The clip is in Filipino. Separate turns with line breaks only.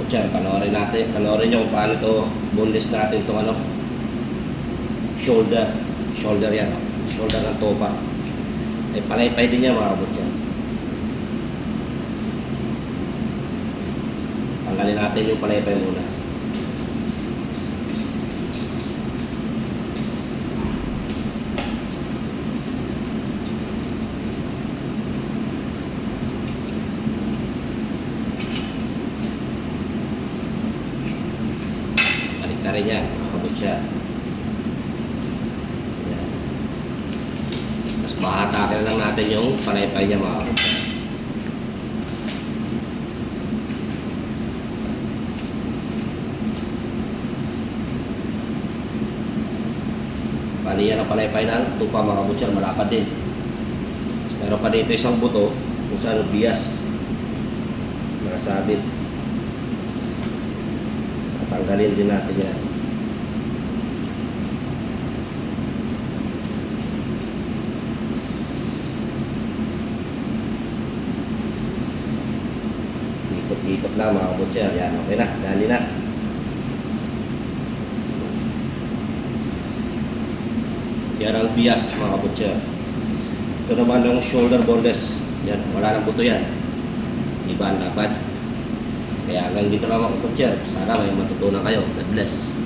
butcher, panoorin nyo kung paano to boneless natin itong ano, shoulder yan, shoulder ng topa. Ay panay-pay din yan mga butcher. Tanggalin natin yung panay-pay muna. Rin yan, makabot siya. Yan. Tapos mahatakin lang natin yung panay-pay niya makabot siya. Bali yan ang panay-pay ng tupa makabot siya, malapad din. Tapos meron pa dito isang buto kung saan bias nakasabit. Tanggalin din natin yan. Ikot-ikot lang mga butcher. Yan, okay na. Dali na. Yan ang bias mga butcher. Ito naman ang shoulder boneless. Yan, wala nang buto yan. Iba ang lapad. Kaya hanggang dito lang mga butcher. Sana may matutunan kayo. God bless.